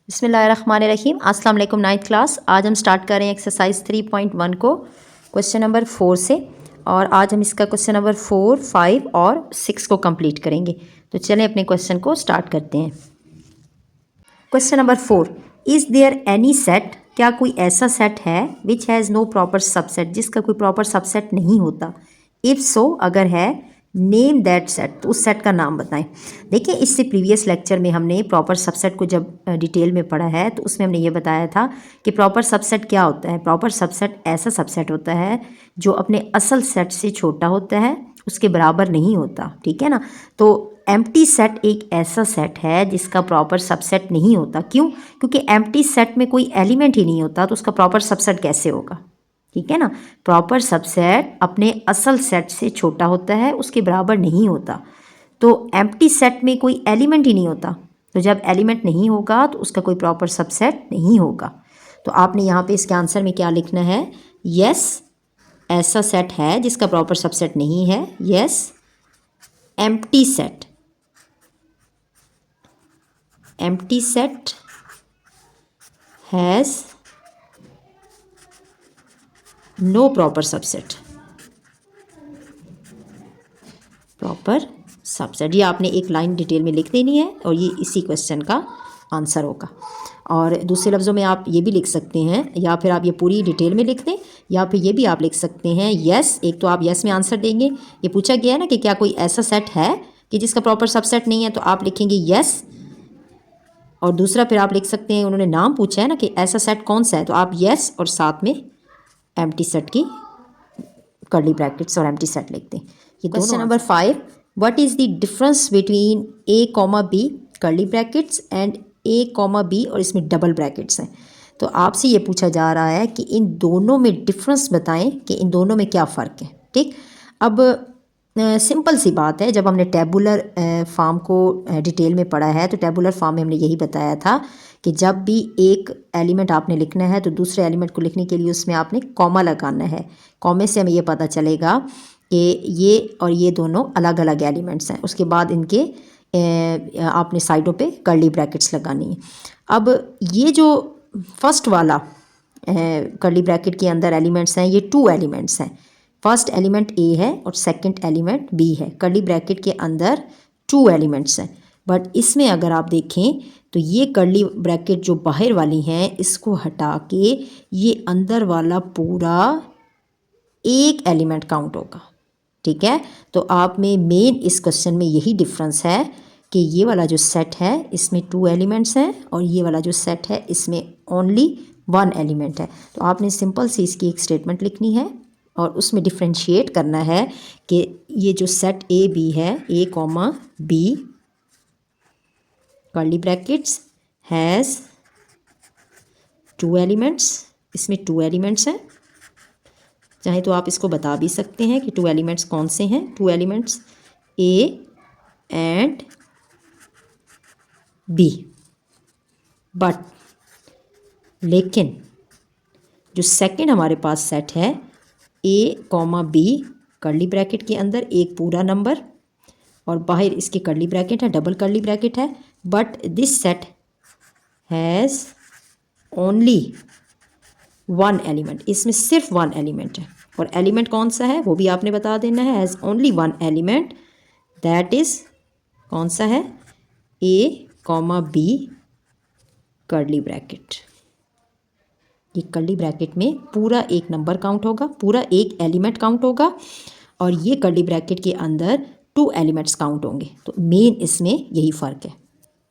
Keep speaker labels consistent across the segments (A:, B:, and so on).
A: बिस्मिल्लाहिर्रहमानिर्रहीम। अस्सलाम वालेकुम। 9th class. आज हम स्टार्ट कर रहे हैं एक्सरसाइज 3.1 को क्वेश्चन नंबर 4 से, और आज हम इसका क्वेश्चन नंबर 4, 5 और 6 को कंप्लीट करेंगे। तो चलें अपने क्वेश्चन को स्टार्ट करते हैं। Question number 4, is there any set, क्या कोई ऐसा सेट है which has no proper subset, जिसका कोई प्रॉपर सबसेट नहीं होता। इफ़ सो, अगर है, नेम दैट सेट, तो उस सेट का नाम बताएं। देखिए, इससे प्रीवियस लेक्चर में हमने प्रॉपर सबसेट को जब डिटेल में पढ़ा है तो उसमें हमने ये बताया था कि प्रॉपर सबसेट क्या होता है। प्रॉपर सबसेट ऐसा सबसेट होता है जो अपने असल सेट से छोटा होता है, उसके बराबर नहीं होता। ठीक है ना। तो एम्प्टी सेट एक ऐसा सेट है जिसका प्रॉपर सबसेट नहीं होता। क्यों? क्योंकि एम्प्टी सेट में कोई एलिमेंट ही नहीं होता, तो उसका प्रॉपर सबसेट कैसे होगा। ठीक है ना। प्रॉपर सबसेट अपने असल सेट से छोटा होता है, उसके बराबर नहीं होता। तो एम्प्टी सेट में कोई एलिमेंट ही नहीं होता, तो जब एलिमेंट नहीं होगा तो उसका कोई प्रॉपर सबसेट नहीं होगा। तो आपने यहाँ पे इसके आंसर में क्या लिखना है? यस, ऐसा सेट है जिसका प्रॉपर सबसेट नहीं है। Yes, empty set, empty set has no proper subset, proper subset. ये आपने एक लाइन डिटेल में लिख देनी है और ये इसी क्वेश्चन का आंसर होगा। और दूसरे लफ्ज़ों में आप ये भी लिख सकते हैं, या फिर आप ये पूरी डिटेल में लिख दें, या फिर ये भी आप लिख सकते हैं यस। एक तो आप यस में आंसर देंगे, ये पूछा गया है ना कि क्या कोई ऐसा सेट है कि जिसका प्रॉपर सबसेट नहीं है, तो आप लिखेंगे यस। और दूसरा फिर आप लिख सकते हैं, उन्होंने नाम पूछा है ना कि ऐसा सेट कौन सा है, तो आप यस और साथ में एम्प्टी सेट की कर्ली ब्रैकेट्स और एम्प्टी सेट लिख दें। ये question number 5, what is the difference between A comma B curly brackets and A comma B, और इसमें डबल ब्रैकेट्स हैं। तो आपसे ये पूछा जा रहा है कि इन दोनों में डिफरेंस बताएं कि इन दोनों में क्या फ़र्क है। ठीक, अब सिंपल सी बात है, जब हमने टेबुलर फॉर्म को डिटेल में पढ़ा है तो टेबुलर फॉर्म में हमने यही बताया था कि जब भी एक एलिमेंट आपने लिखना है तो दूसरे एलिमेंट को लिखने के लिए उसमें आपने कॉमा लगाना है। कॉमे से हमें ये पता चलेगा कि ये और ये दोनों अलग अलग एलिमेंट्स हैं। उसके बाद इनके आपने साइडों पे कर्ली ब्रैकेट्स लगानी है। अब ये जो फर्स्ट वाला कर्ली ब्रैकेट के अंदर एलिमेंट्स हैं, ये 2 एलिमेंट्स हैं। फर्स्ट एलिमेंट ए है और सेकंड एलिमेंट बी है। कर्ली ब्रैकेट के अंदर 2 एलिमेंट्स हैं, बट इसमें अगर आप देखें तो ये कर्ली ब्रैकेट जो बाहर वाली हैं इसको हटा के ये अंदर वाला पूरा एक एलिमेंट काउंट होगा। ठीक है। तो आप में मेन इस क्वेश्चन में यही डिफरेंस है कि ये वाला जो सेट है इसमें 2 एलिमेंट्स हैं और ये वाला जो सेट है इसमें ओनली 1 एलिमेंट है। तो आपने सिंपल सी इसकी एक स्टेटमेंट लिखनी है और उसमें डिफ्रेंशिएट करना है कि ये जो सेट ए बी है, A comma B curly brackets has 2 elements, इसमें 2 एलिमेंट्स हैं। चाहे तो आप इसको बता भी सकते हैं कि 2 एलिमेंट्स कौन से हैं। 2 elements A and B, but लेकिन जो सेकंड हमारे पास सेट है A comma B curly bracket के अंदर एक पूरा नंबर और बाहर इसके कर्ली ब्रैकेट है, डबल कर्ली ब्रैकेट है, but this set has only 1 element, इसमें सिर्फ 1 एलिमेंट है। और एलिमेंट कौन सा है वो भी आपने बता देना है। Has only 1 element, that is कौन सा है? A comma B curly bracket. ये कर्ली ब्रैकेट में पूरा एक नंबर काउंट होगा, पूरा एक एलिमेंट काउंट होगा, और ये कर्ली ब्रैकेट के अंदर 2 एलिमेंट्स काउंट होंगे। तो मेन इसमें यही फ़र्क है।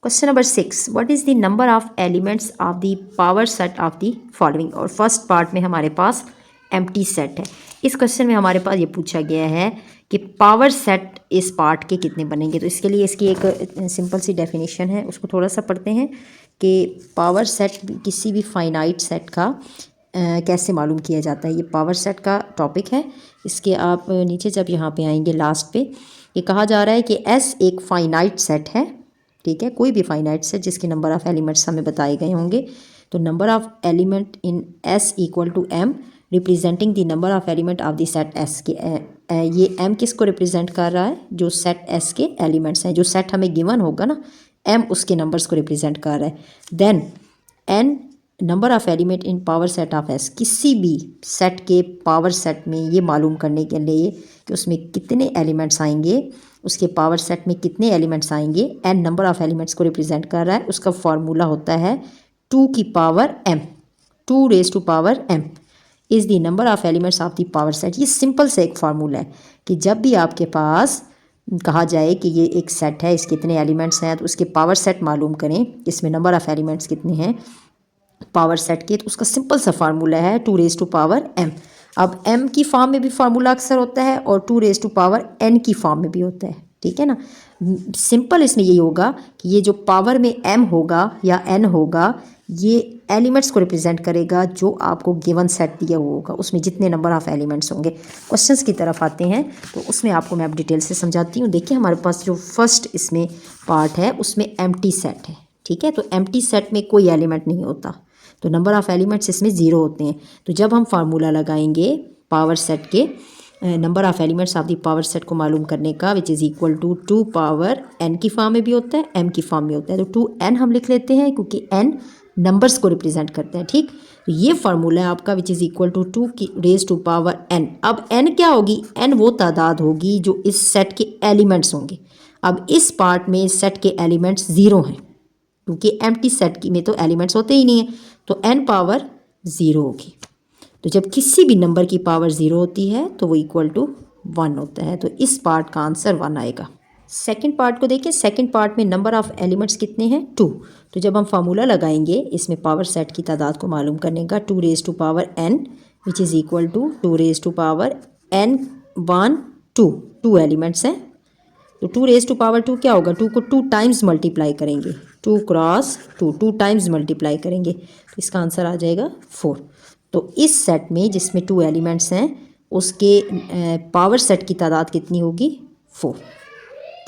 A: Question number 6, what is the number of elements of the power set of the following. और फर्स्ट पार्ट में हमारे पास एम्प्टी सेट है। इस क्वेश्चन में हमारे पास ये पूछा गया है कि पावर सेट इस पार्ट के कितने बनेंगे। तो इसके लिए इसकी एक सिंपल सी डेफिनेशन है, उसको थोड़ा सा पढ़ते हैं कि पावर सेट किसी भी फाइनाइट सेट का कैसे मालूम किया जाता है। ये पावर सेट का टॉपिक है। इसके आप नीचे जब यहाँ पे आएंगे लास्ट पे, ये कहा जा रहा है कि एस एक फाइनाइट सेट है। ठीक है, कोई भी फाइनाइट सेट जिसके नंबर ऑफ़ एलिमेंट्स हमें बताए गए होंगे। तो number of element in S equal to M representing the number of element of the set S के। ये एम किसको रिप्रेजेंट कर रहा है? जो सेट एस के एलिमेंट्स हैं। जो सेट हमें गिवन होगा ना, एम उसके नंबर्स को रिप्रेजेंट कर रहा है। Then N number of element in power set of S, किसी भी सेट के पावर सेट में ये मालूम करने के लिए कि उसमें कितने एलिमेंट्स आएंगे, उसके पावर सेट में कितने एलिमेंट्स आएंगे, एन नंबर ऑफ़ एलिमेंट्स को रिप्रेजेंट कर रहा है। उसका फॉर्मूला होता है 2 की power m, 2 raise to power m is the number of elements of the power set. ये सिंपल से एक फार्मूला है कि जब भी आपके पास कहा जाए कि ये एक सेट है, इसके कितने एलिमेंट्स हैं, तो उसके पावर सेट मालूम करें, इसमें नंबर ऑफ़ एलिमेंट्स कितने हैं पावर सेट के, तो उसका सिंपल सा फार्मूला है 2 रेज टू पावर m। अब m की फॉर्म में भी फार्मूला अक्सर होता है और 2 रेज टू पावर n की फॉर्म में भी होता है, ठीक है ना। सिंपल इसमें यही होगा कि ये जो पावर में m होगा या n होगा, ये एलिमेंट्स को रिप्रेजेंट करेगा जो आपको गिवन सेट दिया हुआ होगा, उसमें जितने नंबर ऑफ़ एलिमेंट्स होंगे। क्वेश्चंस की तरफ आते हैं तो उसमें आपको मैं अब डिटेल से समझाती हूँ। देखिए हमारे पास जो फर्स्ट इसमें पार्ट है उसमें एम्प्टी सेट है, ठीक है। तो एम्प्टी सेट में कोई एलिमेंट नहीं होता, तो नंबर ऑफ़ एलिमेंट्स इसमें ज़ीरो होते हैं। तो जब हम फार्मूला लगाएंगे पावर सेट के number of elements of the power set को मालूम करने का, which is equal to 2 power n की फॉर्म में भी होता है, m की फॉर्म में होता है। तो 2n हम लिख लेते हैं क्योंकि n नंबर्स को रिप्रेजेंट करते हैं, ठीक। तो ये फार्मूला है आपका विच इज़ इक्वल टू 2 की रेज टू पावर n। अब n क्या होगी, n वो तादाद होगी जो इस सेट के एलिमेंट्स होंगे। अब इस पार्ट में इस सेट के एलिमेंट्स ज़ीरो हैं क्योंकि एम्प्टी सेट में तो एलिमेंट्स होते ही नहीं हैं, तो n पावर ज़ीरो होगी। तो जब किसी भी नंबर की पावर ज़ीरो होती है तो वो इक्वल टू 1 होता है, तो इस पार्ट का आंसर 1 आएगा। सेकंड पार्ट को देखिए, सेकंड पार्ट में नंबर ऑफ़ एलिमेंट्स कितने हैं 2। तो जब हम फार्मूला लगाएंगे इसमें पावर सेट की तादाद को मालूम करने का, 2 raise to power n which is equal to 2 raise to power n 1 2, 2 elements हैं। तो 2 रेज टू पावर 2 क्या होगा, 2 को 2 टाइम्स मल्टीप्लाई करेंगे, 2 क्रॉस 2, 2 टाइम्स मल्टीप्लाई करेंगे, तो इसका आंसर आ जाएगा 4। तो इस सेट में जिसमें 2 एलिमेंट्स हैं उसके पावर सेट की तादाद कितनी होगी 4।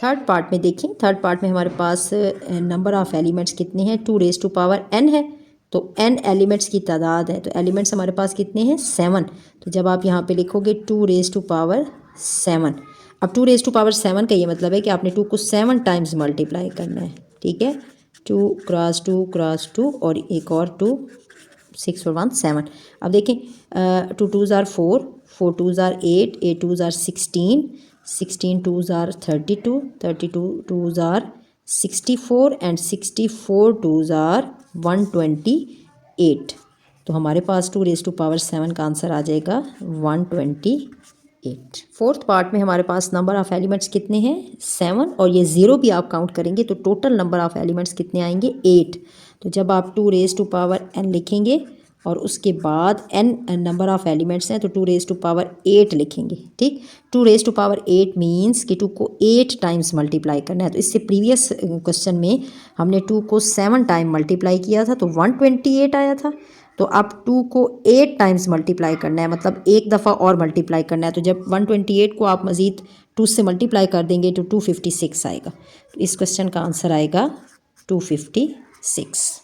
A: थर्ड पार्ट में देखें, थर्ड पार्ट में हमारे पास नंबर ऑफ़ एलिमेंट्स कितने हैं, 2 रेज टू पावर n है, तो n एलिमेंट्स की तादाद है, तो एलिमेंट्स हमारे पास कितने हैं 7। तो जब आप यहाँ पे लिखोगे 2 रेज टू पावर 7, अब 2 रेज टू पावर 7 का ये मतलब है कि आपने 2 को 7 टाइम्स मल्टीप्लाई करना है, ठीक है। 2 क्रॉस 2 क्रॉस 2 और एक और 2, 6 और 1 7। अब देखें 2 2s are 4, 4 2s are 8, 8 2s are 16, 16 2s are 32, 32 2s are 64 and 64 2s are 128। तो हमारे पास 2 रेज टू पावर 7 का आंसर आ जाएगा 128। फोर्थ पार्ट में हमारे पास नंबर ऑफ़ एलिमेंट्स कितने हैं 7, और ये ज़ीरो भी आप काउंट करेंगे तो टोटल नंबर ऑफ़ एलिमेंट्स कितने आएंगे 8। तो जब आप 2 रेज टू पावर n लिखेंगे और उसके बाद n नंबर ऑफ़ एलिमेंट्स हैं तो 2 रेज टू पावर 8 लिखेंगे, ठीक। 2 रेज टू पावर 8 मीन्स कि 2 को 8 टाइम्स मल्टीप्लाई करना है। तो इससे प्रीवियस क्वेश्चन में हमने 2 को 7 टाइम मल्टीप्लाई किया था तो 128 आया था, तो अब 2 को 8 टाइम्स मल्टीप्लाई करना है, मतलब एक दफ़ा और मल्टीप्लाई करना है। तो जब 128 को आप मज़ीद 2 से मल्टीप्लाई कर देंगे तो 256 आएगा। तो इस क्वेश्चन का आंसर आएगा 256।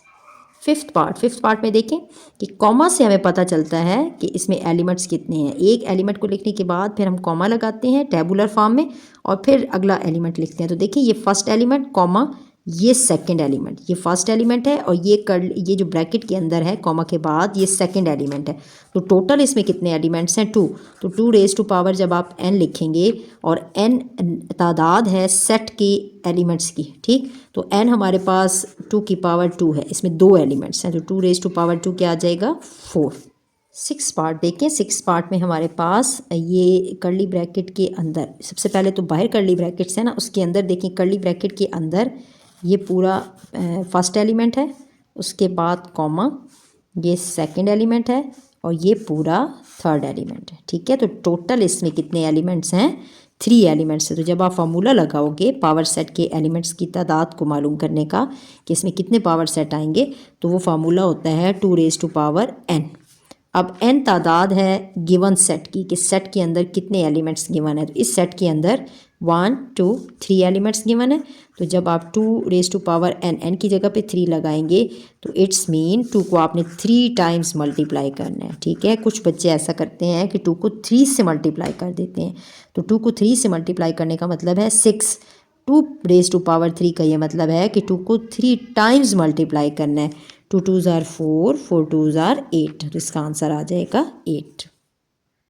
A: फिफ्थ पार्ट में देखें कि कॉमा से हमें पता चलता है कि इसमें एलिमेंट्स कितने हैं। एक एलिमेंट को लिखने के बाद फिर हम कॉमा लगाते हैं टेबुलर फॉर्म में और फिर अगला एलिमेंट लिखते हैं। तो देखिए ये फर्स्ट एलिमेंट कॉमा, ये सेकंड एलिमेंट, ये फर्स्ट एलिमेंट है और ये जो ब्रैकेट के अंदर है कॉमा के बाद ये सेकंड एलिमेंट है। तो टोटल इसमें कितने एलिमेंट्स हैं 2। तो 2 रेज टू पावर जब आप n लिखेंगे और n तादाद है सेट की एलिमेंट्स की, ठीक। तो n हमारे पास 2 की पावर 2 है, इसमें 2 एलिमेंट्स हैं, तो 2 रेज टू पावर 2 क्या आ जाएगा 4। सिक्स पार्ट देखें, सिक्स पार्ट में हमारे पास ये कर्ली ब्रैकेट के अंदर, सबसे पहले तो बाहर कर्ली ब्रैकेट्स है ना, उसके अंदर देखें कर्ली ब्रैकेट के अंदर ये पूरा फर्स्ट एलिमेंट है, उसके बाद कॉमा, ये सेकंड एलिमेंट है और ये पूरा थर्ड एलिमेंट है, ठीक है। तो टोटल इसमें कितने एलिमेंट्स हैं 3 एलिमेंट्स है। तो जब आप फार्मूला लगाओगे पावर सेट के एलिमेंट्स की तादाद को मालूम करने का कि इसमें कितने पावर सेट आएंगे, तो वो फार्मूला होता है 2 रेज टू पावर n। अब n तादाद है गिवन सेट की कि सेट के अंदर कितने एलिमेंट्स गिवन है। तो इस सेट के अंदर 1 2 3 एलिमेंट्स गिवन है। तो जब आप 2 रेज टू पावर n की जगह पे 3 लगाएंगे तो इट्स मीन 2 को आपने 3 टाइम्स मल्टीप्लाई करना है, ठीक है। कुछ बच्चे ऐसा करते हैं कि 2 को 3 से मल्टीप्लाई कर देते हैं। तो 2 को 3 से मल्टीप्लाई करने का मतलब है 6। 2 रेज टू पावर 3 का ये मतलब है कि 2 को 3 टाइम्स मल्टीप्लाई करना है। 2 2s are 4, 4 2s are 8, तो इसका आंसर आ जाएगा 8।